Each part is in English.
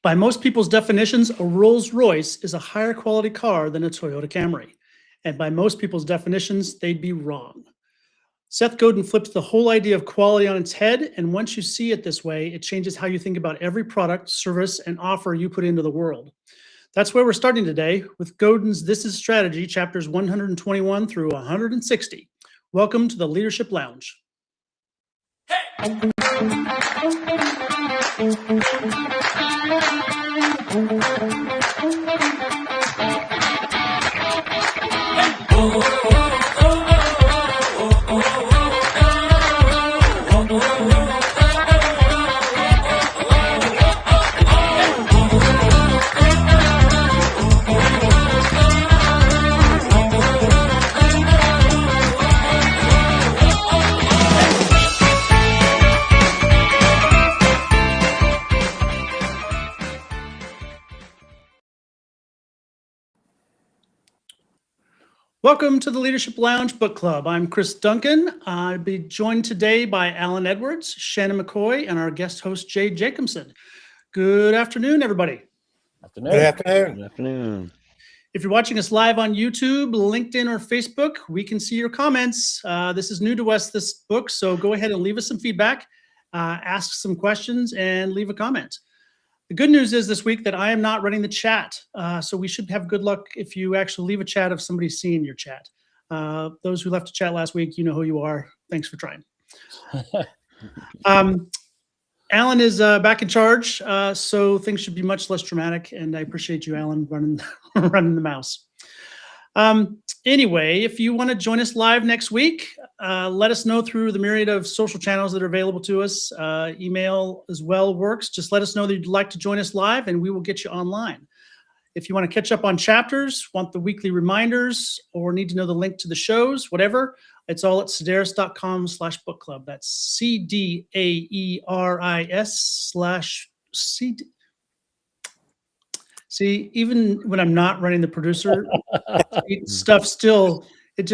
By most people's definitions, a Rolls-Royce is a higher quality car than a Toyota Camry. And by most people's definitions, they'd be wrong. Seth Godin flips the whole idea of quality on its head, and once you see it this way, it changes how you think about every product, service, and offer you put into the world. That's where we're starting today with Godin's This Is Strategy, chapters 121 through 160. Welcome to the Leadership Lounge. Welcome to the Leadership Lounge Book Club. I'm Chris Duncan. I'll be joined today by Alan Edwards, Shannon McCoy, and our guest host, Jade Jacobson. Good afternoon, everybody. Good afternoon. Good afternoon. If you're watching us live on YouTube, LinkedIn, or Facebook, we can see your comments. This is new to us, this book, so go ahead and leave us some feedback, ask some questions, and leave a comment. The good news is this week that I am not running the chat, so we should have good luck if you actually leave a chat if somebody's seeing your chat. Those who left a chat last week, you know who you are. Thanks for trying. Alan is back in charge, so things should be much less dramatic, and I appreciate you, Alan, running the mouse. Anyway, if you want to join us live next week, let us know through the myriad of social channels that are available to us. Email as well works. Just let us know that you'd like to join us live, and we will get you online. If you want to catch up on chapters, want the weekly reminders, or need to know the link to the shows, whatever, it's all at sedaris.com/book club. That's CDAERIS/CD. See, even when I'm not running the producer, stuff still, it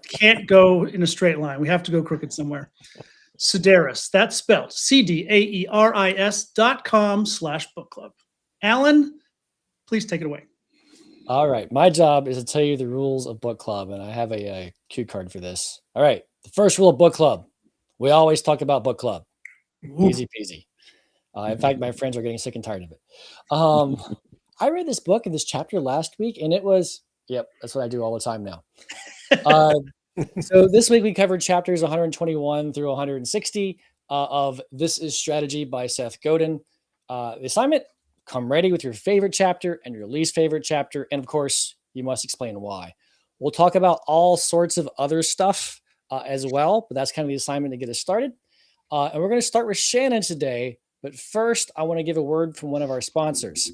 can't go in a straight line. We have to go crooked somewhere. Sedaris, that's spelled CDAERIS.com/book club. Alan, please take it away. All right. My job is to tell you the rules of book club, and I have a cue card for this. All right. The first rule of book club. We always talk about book club. Easy peasy. In fact, my friends are getting sick and tired of it. I read this book in this chapter last week, and it was, yep, that's what I do all the time now. So this week we covered chapters 121 through 160 of This Is Strategy by Seth Godin. The assignment, come ready with your favorite chapter and your least favorite chapter. And of course, you must explain why. We'll talk about all sorts of other stuff as well, but that's kind of the assignment to get us started. And we're going to start with Shannon today. But first, I want to give a word from one of our sponsors.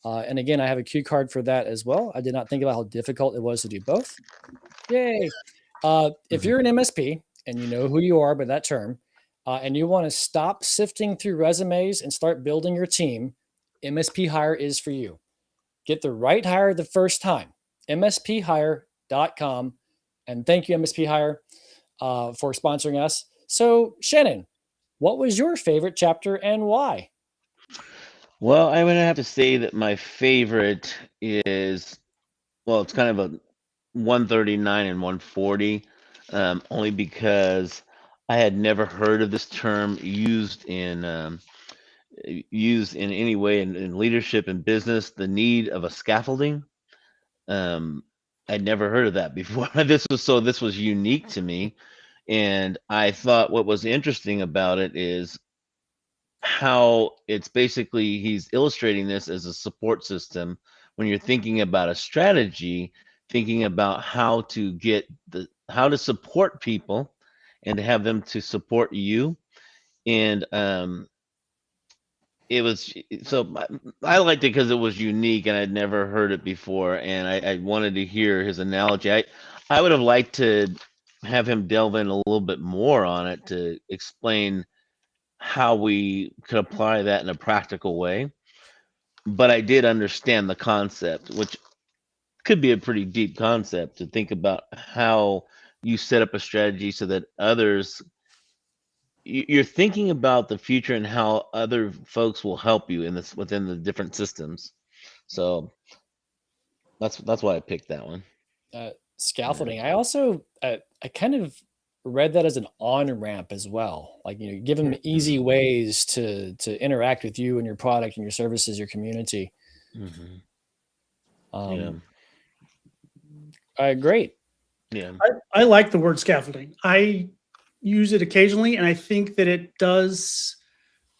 And again, I have a cue card for that as well. I did not think about how difficult it was to do both. Yay. If you're an MSP and you know who you are by that term, and you want to stop sifting through resumes and start building your team, MSP Hire is for you. Get the right hire the first time. MSPHire.com. And thank you, MSP Hire, for sponsoring us. So, Shannon, what was your favorite chapter and why? Well, I'm going to have to say that my favorite is, well, it's kind of a 139 and 140, only because I had never heard of this term used in any way in leadership and business, the need of a scaffolding. I'd never heard of that before. This was unique to me. And I thought what was interesting about it is how it's basically, he's illustrating this as a support system. When you're thinking about a strategy, thinking about how to support people and to have them to support you. And it was, so I liked it because it was unique and I'd never heard it before. And I wanted to hear his analogy. I would have liked to have him delve in a little bit more on it to explain how we could apply that in a practical way. But I did understand the concept, which could be a pretty deep concept, to think about how you set up a strategy so that others you're thinking about the future and how other folks will help you in this within the different systems. So that's why I picked that one. Scaffolding. I also I kind of read that as an on-ramp as well. Like, give them easy ways to interact with you and your product and your services, your community. Yeah. Great. Yeah. I like the word scaffolding. I use it occasionally, and I think that it does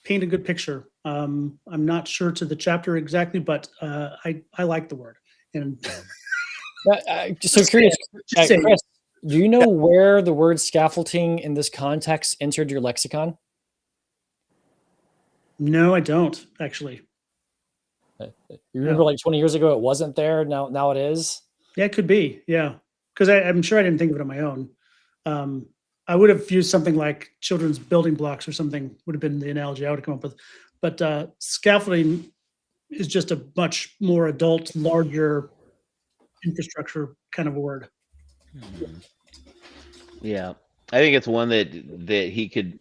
paint a good picture. I'm not sure to the chapter exactly, but I like the word. And So curious, just saying. Chris, do you know where the word scaffolding in this context entered your lexicon? No, I don't actually. You remember like 20 years ago, it wasn't there. Now it is. Yeah, it could be. Yeah, because I'm sure I didn't think of it on my own. I would have used something like children's building blocks or something would have been the analogy I would have come up with. But scaffolding is just a much more adult, larger infrastructure kind of a word. Yeah, I think it's one that he could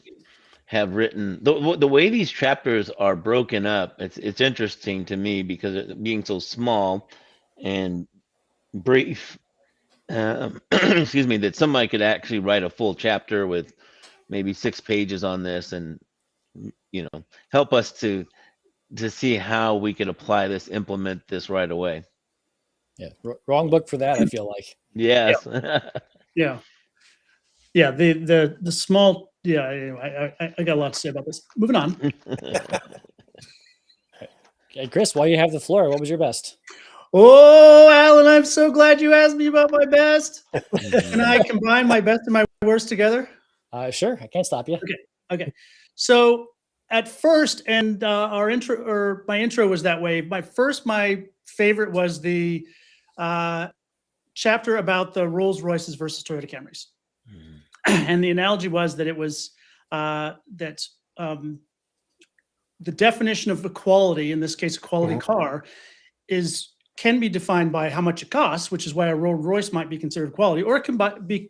have written. The way these chapters are broken up, it's interesting to me because it being so small and brief. Excuse me, that somebody could actually write a full chapter with maybe 6 pages on this, and help us to see how we could apply this, implement this right away. Yeah, wrong book for that. I feel like. Yes. Yeah. The small. Yeah. Anyway, I got a lot to say about this. Moving on. Okay, Chris, while you have the floor, what was your best? Oh, Alan, I'm so glad you asked me about my best. Can I combine my best and my worst together? Sure, I can't stop you. Okay. So at first, and our intro or my intro was that way. My favorite was the chapter about the Rolls Royces versus Toyota Camrys, and the analogy was that it was that the definition of equality, in this case, a quality car, can be defined by how much it costs, which is why a Rolls Royce might be considered quality, or it can be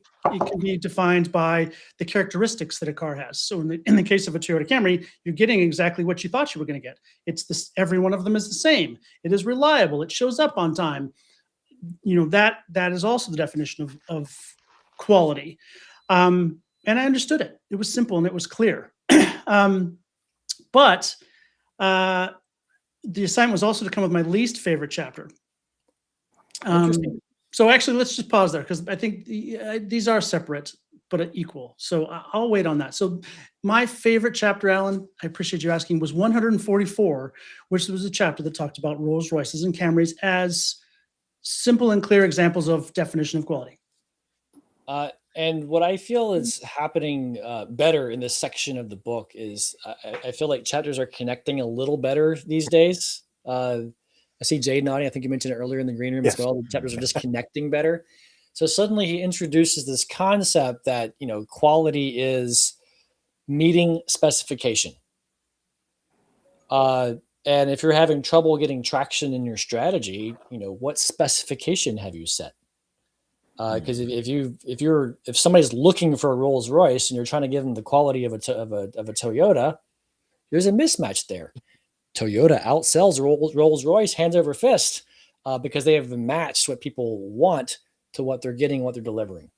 defined by the characteristics that a car has. So in the case of a Toyota Camry, you're getting exactly what you thought you were going to get. It's this, every one of them is the same. It is reliable. It shows up on time. That is also the definition of quality. And I understood it. It was simple and it was clear. But the assignment was also to come with my least favorite chapter. So actually, let's just pause there because I think these are separate but equal. So I'll wait on that. So my favorite chapter, Alan, I appreciate you asking, was 144, which was a chapter that talked about Rolls Royces and Camrys as simple and clear examples of definition of quality. And what I feel is happening better in this section of the book is I feel like chapters are connecting a little better these days. I see Jade nodding. I think you mentioned it earlier in the green room as well. The chapters are just connecting better. So suddenly he introduces this concept that, quality is meeting specification. And if you're having trouble getting traction in your strategy, what specification have you set? Because if somebody's looking for a Rolls Royce and you're trying to give them the quality of a Toyota, there's a mismatch there. Toyota outsells Rolls Royce hands over fist because they have matched what people want to what they're getting, what they're delivering.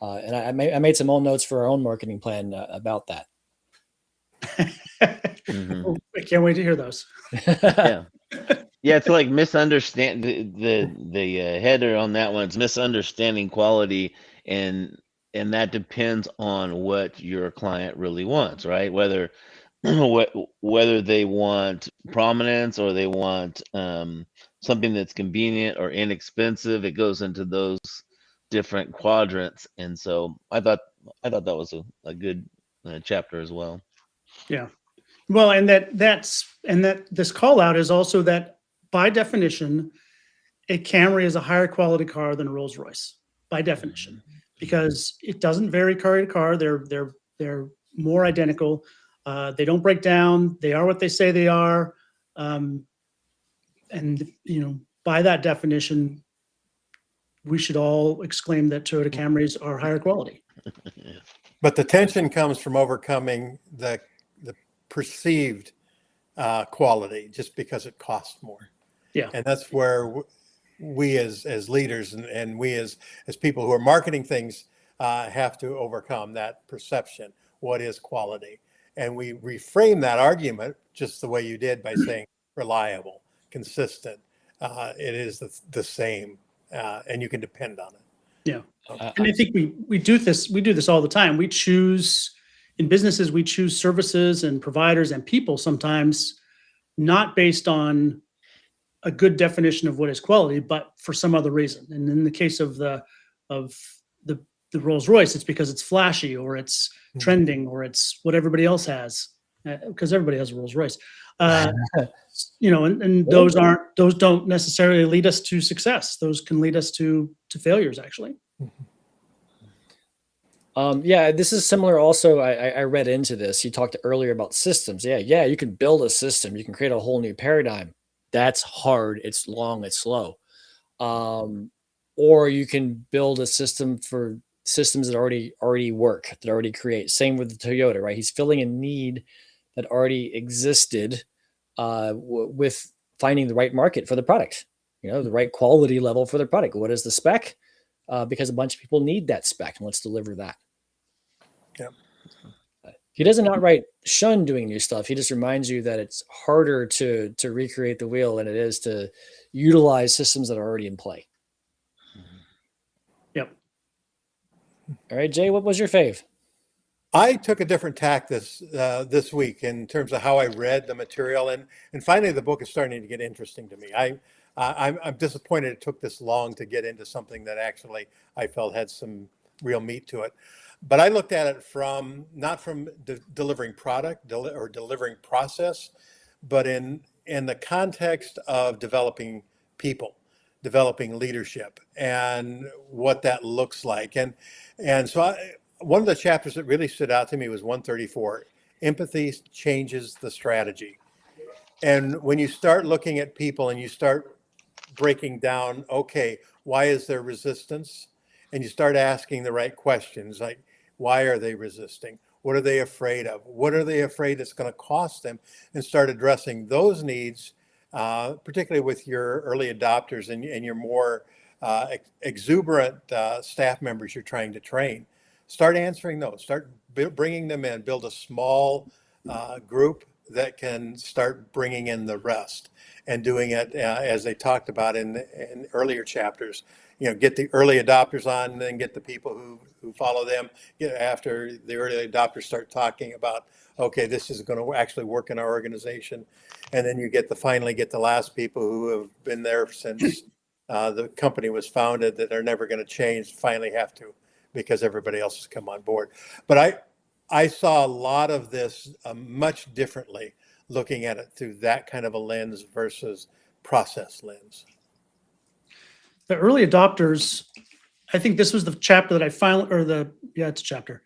And I made some own notes for our own marketing plan about that. I can't wait to hear those. Yeah, it's like misunderstand the header on that one. It's misunderstanding quality, and that depends on what your client really wants, right? Whether they want prominence or they want something that's convenient or inexpensive. It goes into those different quadrants, and so I thought that was a good chapter as well. Yeah. Well, and that this call out is also that by definition, a Camry is a higher quality car than a Rolls Royce by definition, because it doesn't vary car to car. They're more identical. They don't break down. They are what they say they are. And by that definition, we should all exclaim that Toyota Camrys are higher quality. But the tension comes from overcoming the perceived quality just because it costs more. Yeah. And that's where we as leaders and we as people who are marketing things have to overcome that perception. What is quality? And we reframe that argument just the way you did by saying reliable, consistent. It is the same, and you can depend on it. Yeah. And I think we do this all the time. We choose in businesses, we choose services and providers and people sometimes not based on a good definition of what is quality, but for some other reason. And in the case of the Rolls Royce, it's because it's flashy or it's trending or it's what everybody else has, because everybody has a Rolls Royce. And those don't necessarily lead us to success. Those can lead us to failures, actually. Yeah, this is similar. Also, I read into this. You talked earlier about systems. Yeah, you can build a system. You can create a whole new paradigm. That's hard. It's long. It's slow. Or you can build a system for systems that already work, that already create. Same with the Toyota, right? He's filling a need that already existed with finding the right market for the product. The right quality level for the product. What is the spec? Because a bunch of people need that spec, and let's deliver that. Yeah. He doesn't outright shun doing new stuff. He just reminds you that it's harder to recreate the wheel than it is to utilize systems that are already in play. Yep. All right, Jay, what was your fave? I took a different tack this week in terms of how I read the material, and finally the book is starting to get interesting to me. I'm disappointed it took this long to get into something that actually I felt had some real meat to it. But I looked at it not from delivering product or delivering process, but in the context of developing people, developing leadership, and what that looks like. And so one of the chapters that really stood out to me was 134. Empathy changes the strategy. And when you start looking at people and you start breaking down, okay, why is there resistance? And you start asking the right questions, like, why are they resisting? What are they afraid of? What are they afraid it's going to cost them? And start addressing those needs, particularly with your early adopters and your more exuberant staff members you're trying to train. Start answering those. Start bringing them in. Build a small group that can start bringing in the rest and doing it as they talked about in earlier chapters. Get the early adopters on, and then get the people who follow them. After the early adopters start talking about, okay, this is going to actually work in our organization, and then you finally get the last people who have been there since the company was founded, that are never going to change, finally have to, because everybody else has come on board. But I saw a lot of this much differently, looking at it through that kind of a lens versus process lens. The early adopters, I think this was the chapter that I finally, it's a chapter.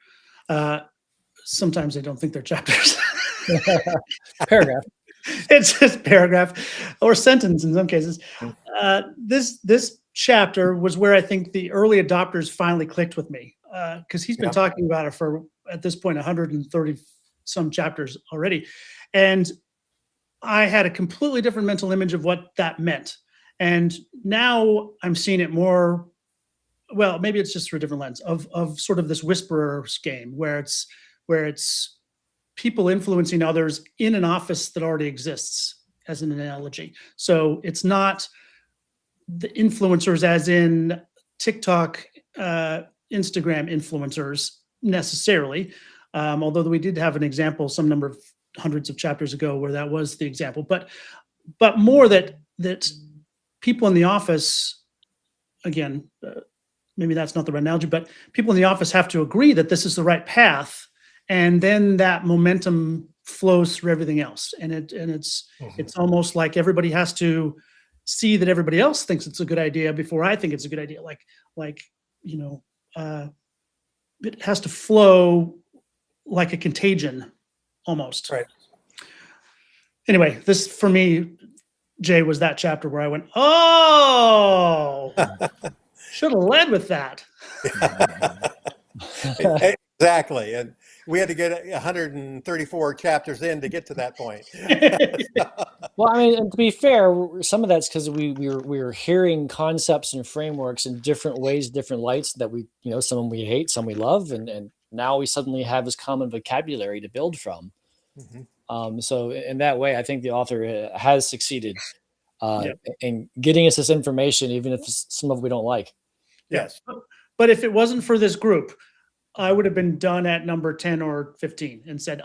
Sometimes I don't think they're chapters. Paragraph. It's just paragraph or sentence in some cases. This chapter was where I think the early adopters finally clicked with me, because he's been talking about it for, at this point, 130 some chapters already. And I had a completely different mental image of what that meant. And now I'm seeing it more, well, maybe it's just through a different lens of sort of this whisperer's game where it's people influencing others in an office that already exists, as an analogy. So it's not the influencers as in TikTok, Instagram influencers necessarily, although we did have an example some number of hundreds of chapters ago where that was the example, but more that people in the office, again, maybe that's not the right analogy, but people in the office have to agree that this is the right path, and then that momentum flows through everything else. And it's almost like everybody has to see that everybody else thinks it's a good idea before I think it's a good idea. It has to flow like a contagion almost. Right. Anyway, this for me, Jay, was that chapter where I went, oh, should have led with that. Exactly. And we had to get 134 chapters in to get to that point. Well, I mean, and to be fair, some of that's because we were hearing concepts and frameworks in different ways, different lights that we, some of them we hate, some we love, and now we suddenly have this common vocabulary to build from. So in that way, I think the author has succeeded in getting us this information, even if some of it we don't like. Yes. But if it wasn't for this group, I would have been done at number 10 or 15 and said,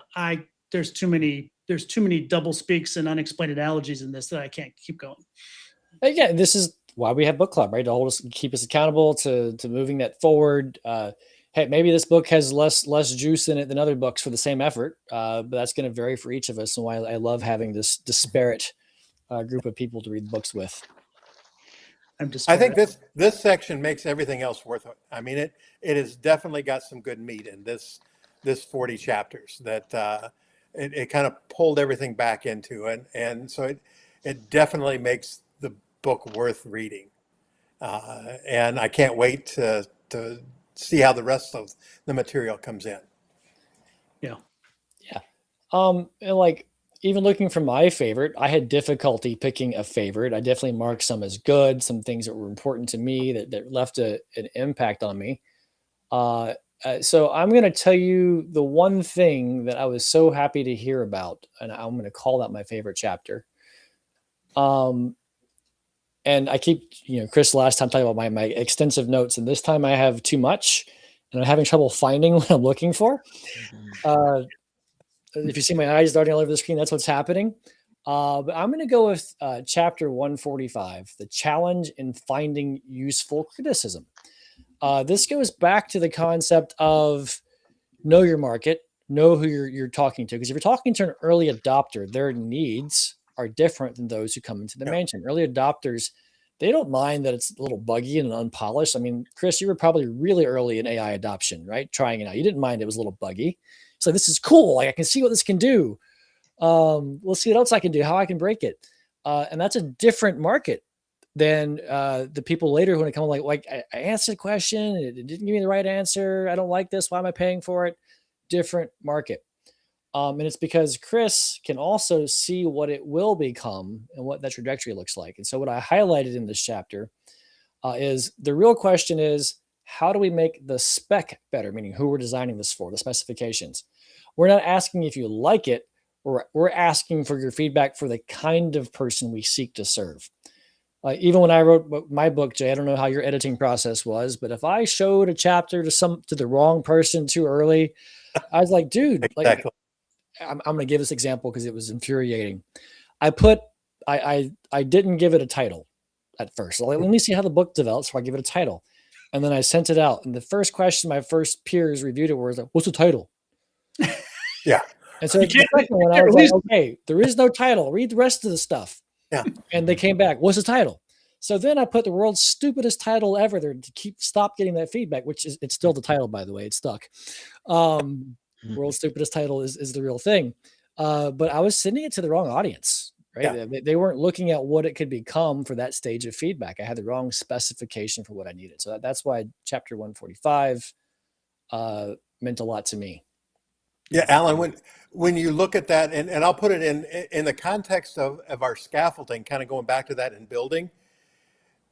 there's too many double speaks and unexplained analogies in this that I can't keep going. Again, this is why we have book club, right? To hold us, keep us accountable to moving that forward. Hey, maybe this book has less juice in it than other books for the same effort, but that's going to vary for each of us. And why I love having this disparate group of people to read books with. I think this section makes everything else worth it. I mean, it has definitely got some good meat in this 40 chapters that it kind of pulled everything back into, and so it definitely makes the book worth reading. And I can't wait to see how the rest of the material comes in. Yeah. And like, even looking for my favorite, I had difficulty picking a favorite. I definitely marked some as good, some things that were important to me that left an impact on me. So I'm going to tell you the one thing that I was so happy to hear about, and I'm going to call that my favorite chapter. And I keep, Chris last time talking about my extensive notes, and this time I have too much, and I'm having trouble finding what I'm looking for. If you see my eyes darting all over the screen, that's what's happening. But I'm going to go with chapter 145, The Challenge in Finding Useful Criticism. This goes back to the concept of know your market, know who you're talking to. Because if you're talking to an early adopter, their needs are different than those who come into the mansion. Early adopters, they don't mind that it's a little buggy and unpolished. I mean, Chris, you were probably really early in AI adoption, right? Trying it out. You didn't mind it was a little buggy. So this is cool. Like, I can see what this can do. Let's see what else I can do, how I can break it. And that's a different market than the people later who come like I answered the question. It didn't give me the right answer. I don't like this. Why am I paying for it? Different market. And it's because Chris can also see what it will become and what that trajectory looks like. And so what I highlighted in this chapter is the real question is, how do we make the spec better? Meaning who we're designing this for, the specifications. We're not asking if you like it. We're asking for your feedback for the kind of person we seek to serve. Even when I wrote my book, Jay, I don't know how your editing process was, but if I showed a chapter to the wrong person too early, I was like, dude, Exactly. I'm going to give this example because it was infuriating. I didn't give it a title at first. So let me see how the book develops before I give it a title. And then I sent it out. And the first question my first peers reviewed it was like, what's the title? Yeah. And so the second one, I was like, okay, there is no title. Read the rest of the stuff. Yeah. And they came back, what's the title? So then I put the world's stupidest title ever there to stop getting that feedback, which is, it's still the title, by the way, it's stuck. World's stupidest title is the real thing. But I was sending it to the wrong audience, right? Yeah. They weren't looking at what it could become for that stage of feedback. I had the wrong specification for what I needed. So that's why chapter 145 meant a lot to me. Yeah, Alan, when you look at that, and I'll put it in the context of our scaffolding, kind of going back to that in building,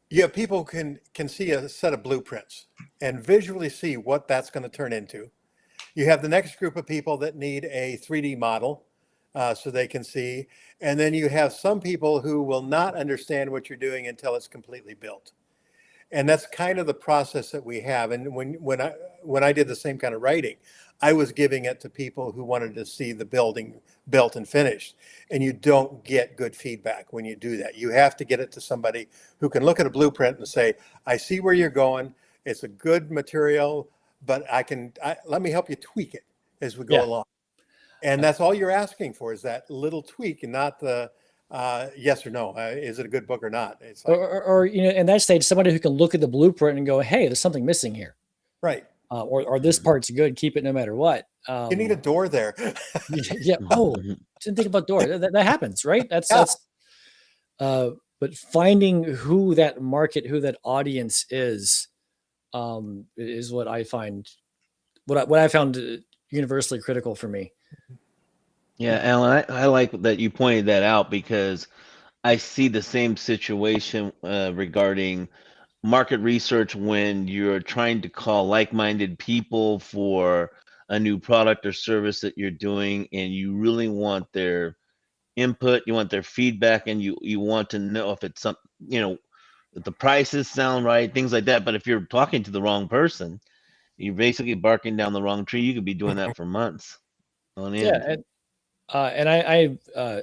you have people can see a set of blueprints and visually see what that's going to turn into. You have the next group of people that need a 3D model so they can see. And then you have some people who will not understand what you're doing until it's completely built. And that's kind of the process that we have. And when I did the same kind of writing, I was giving it to people who wanted to see the building built and finished. And you don't get good feedback when you do that. You have to get it to somebody who can look at a blueprint and say, I see where you're going. It's a good material, but let me help you tweak it as we go along. And that's all you're asking for, is that little tweak, and not the yes or no. Is it a good book or not? It's like, or in that stage, somebody who can look at the blueprint and go, hey, there's something missing here. Right. Or this part's good, keep it no matter what. You need a door there. Yeah. Oh, didn't think about door. That happens, right? That's but finding who that market, who that audience is what I find what I found universally critical for me. Yeah, Alan, I like that you pointed that out because I see the same situation regarding market research when you're trying to call like-minded people for a new product or service that you're doing, and you really want their input, you want their feedback, and you want to know if it's some, if the prices sound right, things like that. But if you're talking to the wrong person, you're basically barking down the wrong tree. You could be doing that for months on end. Yeah, and I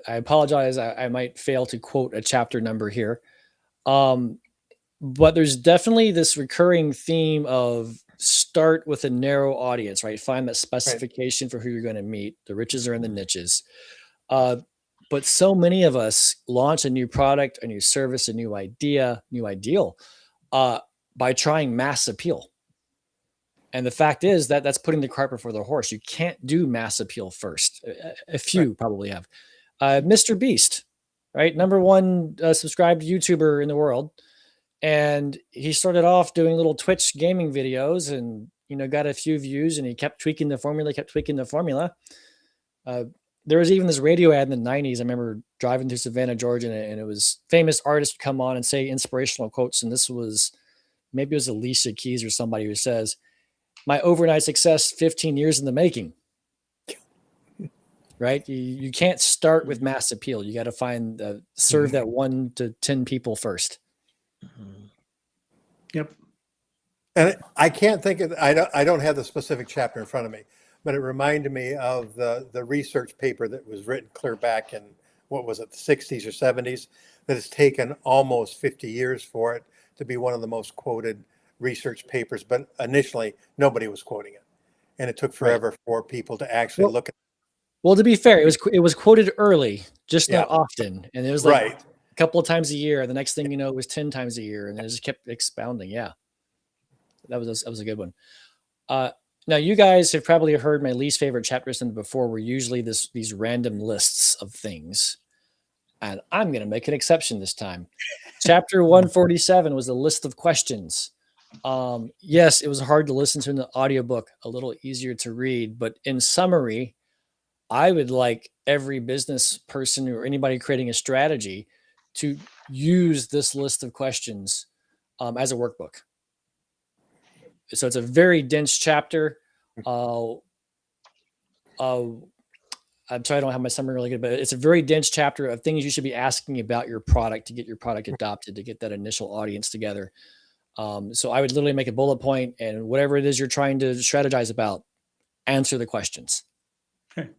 apologize. I might fail to quote a chapter number here, but there's definitely this recurring theme of start with a narrow audience, right? Find that specification for who you're going to meet. The riches are in the niches. But so many of us launch a new product, a new service, a new idea, new ideal by trying mass appeal. And the fact is that that's putting the cart before the horse. You can't do mass appeal first. A few probably have. Mr. Beast, right? Number one subscribed YouTuber in the world. And he started off doing little Twitch gaming videos and, got a few views, and he kept tweaking the formula. There was even this radio ad in the 90s. I remember driving through Savannah, Georgia, and it was famous artists would come on and say inspirational quotes. And this was, maybe it was Alicia Keys or somebody who says, "My overnight success, 15 years in the making." Right? You can't start with mass appeal. You got to find, serve that 1 to 10 people first. Yep. And I can't think of, I don't have the specific chapter in front of me, but it reminded me of the research paper that was written clear back in, what was it, the 60s or 70s, that has taken almost 50 years for it to be one of the most quoted research papers. But initially, nobody was quoting it. And it took forever for people to actually look at it. Well, to be fair, it was quoted early, just not often. And it was like a couple of times a year. The next thing you know, it was 10 times a year. And it just kept expounding. Yeah. That was a good one. Now, you guys have probably heard my least favorite chapters in before were usually these random lists of things. And I'm going to make an exception this time. Chapter 147 was a list of questions. Yes, it was hard to listen to in the audiobook, a little easier to read. But in summary, I would like every business person or anybody creating a strategy to use this list of questions as a workbook. So it's a very dense chapter. I'm sorry, I don't have my summary really good, but it's a very dense chapter of things you should be asking about your product to get your product adopted, to get that initial audience together. So I would literally make a bullet point, and whatever it is you're trying to strategize about, answer the questions. Okay.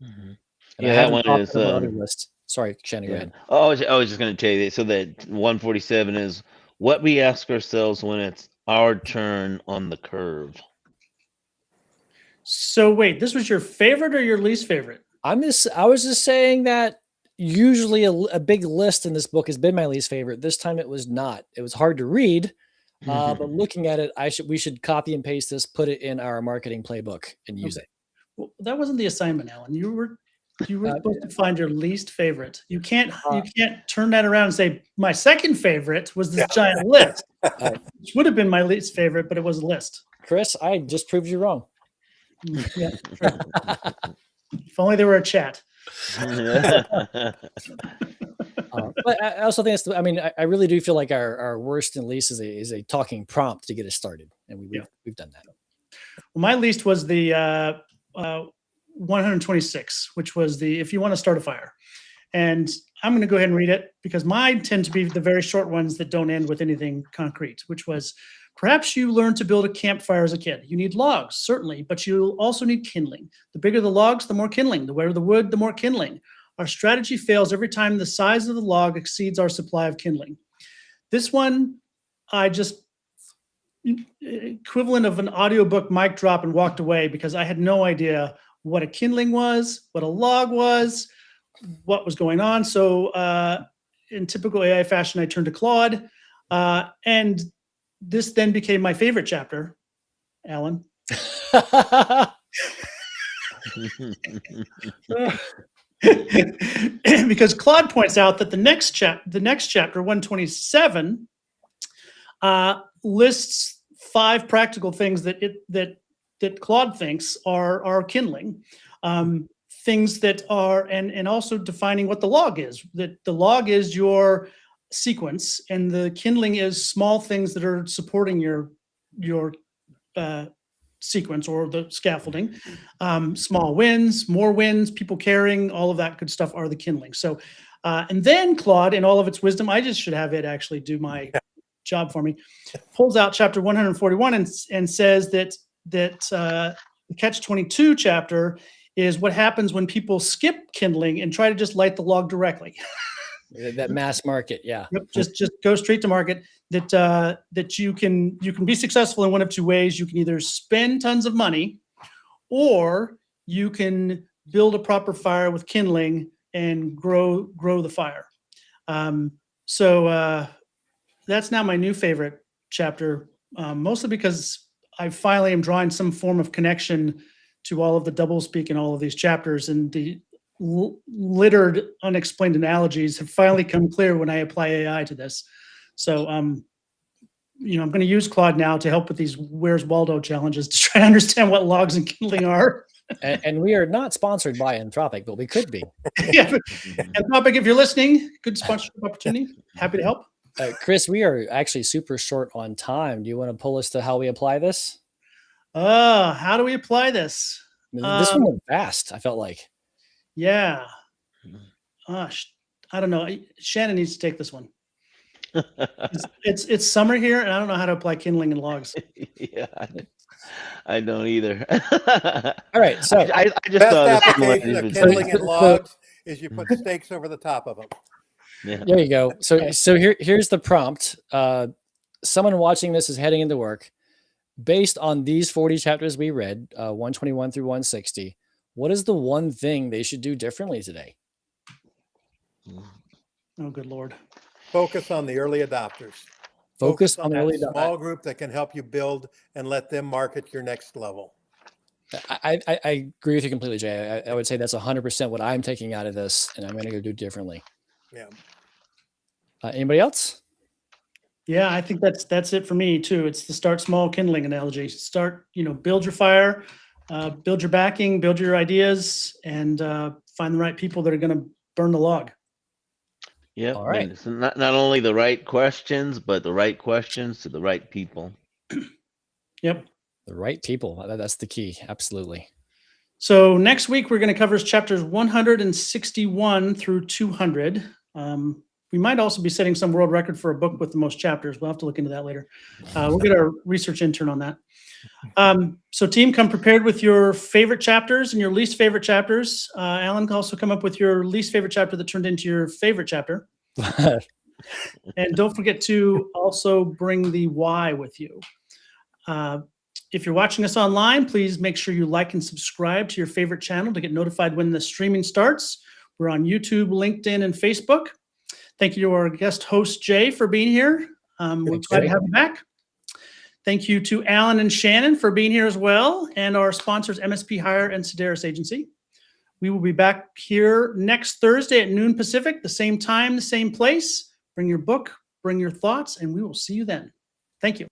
Yeah, that one is list. Sorry, Shannon, go ahead. Oh, I was just going to tell you. So that 147 is what we ask ourselves when it's our turn on the curve. So wait, this was your favorite or your least favorite? I was just saying that usually a big list in this book has been my least favorite. This time it was not. It was hard to read, but looking at it, we should copy and paste this, put it in our marketing playbook, and use it. Well, that wasn't the assignment, Alan. You were supposed to find your least favorite. You can't turn that around and say my second favorite was this giant list. Which would have been my least favorite, but it was a list. Chris, I just proved you wrong. Yeah. If only there were a chat. But I also think I really do feel like our worst and least is a talking prompt to get us started, and we've done that. Well, my least was the 126, which was the if you want to start a fire. And I'm going to go ahead and read it because mine tend to be the very short ones that don't end with anything concrete, which was perhaps you learned to build a campfire as a kid. You need logs, certainly, but you also need kindling. The bigger the logs, the more kindling. The wetter the wood, the more kindling. Our strategy fails every time the size of the log exceeds our supply of kindling. This one, I just equivalent of an audiobook mic drop and walked away because I had no idea what a kindling was, what a log was, what was going on. So in typical AI fashion, I turned to Claude. And this then became my favorite chapter, Alan. Because Claude points out that the next chapter, 127, lists 5 practical things that that Claude thinks are kindling. Things that are, and also defining what the log is. That the log is your sequence, and the kindling is small things that are supporting your sequence or the scaffolding. Small wins, more wins, people caring, all of that good stuff are the kindling. So, and then Claude, in all of its wisdom, I just should have it actually do my job for me, pulls out chapter 141 and says that the catch-22 chapter is what happens when people skip kindling and try to just light the log directly. That mass market, yeah. Yep, just go straight to market. That you can be successful in one of two ways. You can either spend tons of money, or you can build a proper fire with kindling and grow the fire. So that's now my new favorite chapter, mostly because I finally am drawing some form of connection to all of the doublespeak in all of these chapters, and the littered unexplained analogies have finally come clear when I apply AI to this. So, I'm going to use Claude now to help with these Where's Waldo challenges to try to understand what logs and kindling are. And we are not sponsored by Anthropic, but we could be. Yeah, Anthropic, if you're listening, good sponsorship opportunity. Happy to help. Chris, we are actually super short on time. Do you want to pull us to how we apply this? How do we apply this? This one went fast, I felt like. Yeah. I don't know. Shannon needs to take this one. It's summer here, and I don't know how to apply kindling and logs. Yeah, I don't either. All right, so I just Best thought application of kindling and logs is you put stakes over the top of them. Yeah. there you go. So here's the prompt. Someone watching this is heading into work. Based on these 40 chapters we read, 121 through 160, what is the one thing they should do differently today? Oh, good Lord. Focus on the early adopters. Focus on the that early small group that can help you build and let them market your next level. I agree with you completely, Jay. I would say that's 100% what I'm taking out of this, and I'm going to go do differently. Yeah. Anybody else? Yeah, I think that's it for me too. It's the start small kindling analogy. Start, build your fire, build your backing, build your ideas, and find the right people that are going to burn the log. Yeah. All right. It's not only the right questions, but the right questions to the right people. Yep. The right people. That's the key. Absolutely. So next week we're going to cover chapters 161 through 200. We might also be setting some world record for a book with the most chapters. We'll have to look into that later. We'll get our research intern on that. So team, come prepared with your favorite chapters and your least favorite chapters. Alan can also come up with your least favorite chapter that turned into your favorite chapter. And don't forget to also bring the why with you. If you're watching us online, please make sure you like and subscribe to your favorite channel to get notified when the streaming starts. We're on YouTube, LinkedIn, and Facebook. Thank you to our guest host, Jay, for being here. We're glad to have you back. Thank you to Alan and Shannon for being here as well, and our sponsors, MSP Hire and Sedaris Agency. We will be back here next Thursday at noon Pacific, the same time, the same place. Bring your book, bring your thoughts, and we will see you then. Thank you.